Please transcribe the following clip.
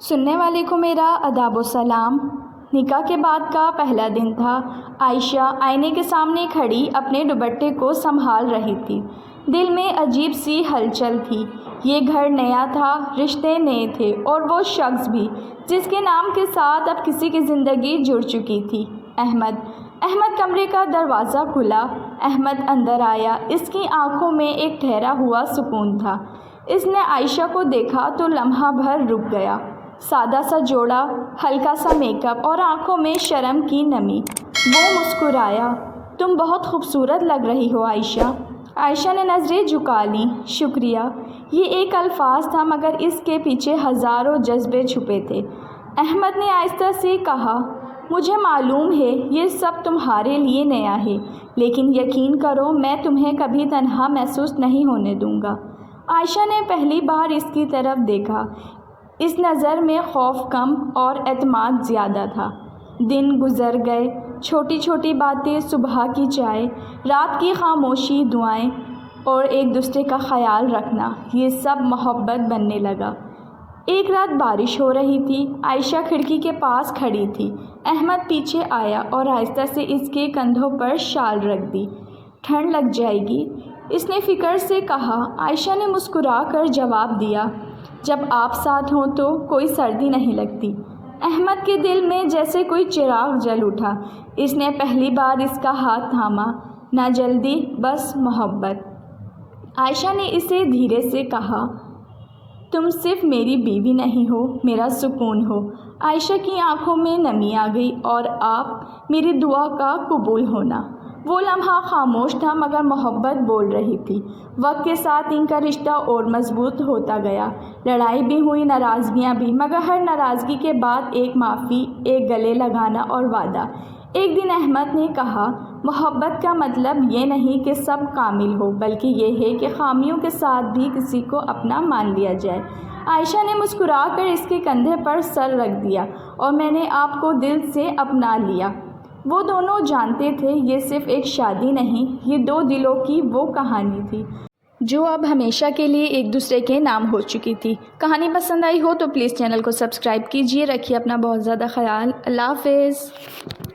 سننے والے کو میرا آداب و سلام۔ نکاح کے بعد کا پہلا دن تھا۔ عائشہ آئینے کے سامنے کھڑی اپنے دوپٹے کو سنبھال رہی تھی۔ دل میں عجیب سی ہلچل تھی۔ یہ گھر نیا تھا، رشتے نئے تھے، اور وہ شخص بھی جس کے نام کے ساتھ اب کسی کی زندگی جڑ چکی تھی، احمد کمرے کا دروازہ کھلا۔ احمد اندر آیا۔ اس کی آنکھوں میں ایک ٹھہرا ہوا سکون تھا۔ اس نے عائشہ کو دیکھا تو لمحہ بھر رک گیا۔ سادہ سا جوڑا، ہلکا سا میک اپ اور آنکھوں میں شرم کی نمی۔ وہ مسکرایا۔ تم بہت خوبصورت لگ رہی ہو عائشہ۔ عائشہ نے نظریں جھکا لیں۔ شکریہ۔ یہ ایک الفاظ تھا مگر اس کے پیچھے ہزاروں جذبے چھپے تھے۔ احمد نے آہستہ سے کہا، مجھے معلوم ہے یہ سب تمہارے لیے نیا ہے، لیکن یقین کرو میں تمہیں کبھی تنہا محسوس نہیں ہونے دوں گا۔ عائشہ نے پہلی بار اس کی طرف دیکھا۔ اس نظر میں خوف کم اور اعتماد زیادہ تھا۔ دن گزر گئے، چھوٹی چھوٹی باتیں، صبح کی چائے، رات کی خاموشی، دعائیں اور ایک دوسرے کا خیال رکھنا، یہ سب محبت بننے لگا۔ ایک رات بارش ہو رہی تھی۔ عائشہ کھڑکی کے پاس کھڑی تھی۔ احمد پیچھے آیا اور آہستہ سے اس کے کندھوں پر شال رکھ دی۔ ٹھنڈ لگ جائے گی، اس نے فکر سے کہا۔ عائشہ نے مسکرا کر جواب دیا، جب آپ ساتھ ہوں تو کوئی سردی نہیں لگتی۔ احمد کے دل میں جیسے کوئی چراغ جل اٹھا۔ اس نے پہلی بار اس کا ہاتھ تھاما۔ نہ جلدی، بس محبت۔ عائشہ نے اسے دھیرے سے کہا، تم صرف میری بیوی نہیں ہو، میرا سکون ہو۔ عائشہ کی آنکھوں میں نمی آ گئی، اور آپ میری دعا کا قبول ہونا۔ وہ لمحہ خاموش تھا مگر محبت بول رہی تھی۔ وقت کے ساتھ ان کا رشتہ اور مضبوط ہوتا گیا۔ لڑائی بھی ہوئی، ناراضگیاں بھی، مگر ہر ناراضگی کے بعد ایک معافی، ایک گلے لگانا اور وعدہ۔ ایک دن احمد نے کہا، محبت کا مطلب یہ نہیں کہ سب کامل ہو، بلکہ یہ ہے کہ خامیوں کے ساتھ بھی کسی کو اپنا مان لیا جائے۔ عائشہ نے مسکرا کر اس کے کندھے پر سر رکھ دیا، اور میں نے آپ کو دل سے اپنا لیا۔ وہ دونوں جانتے تھے یہ صرف ایک شادی نہیں، یہ دو دلوں کی وہ کہانی تھی جو اب ہمیشہ کے لیے ایک دوسرے کے نام ہو چکی تھی۔ کہانی پسند آئی ہو تو پلیز چینل کو سبسکرائب کیجیے۔ رکھیے اپنا بہت زیادہ خیال۔ اللہ حافظ۔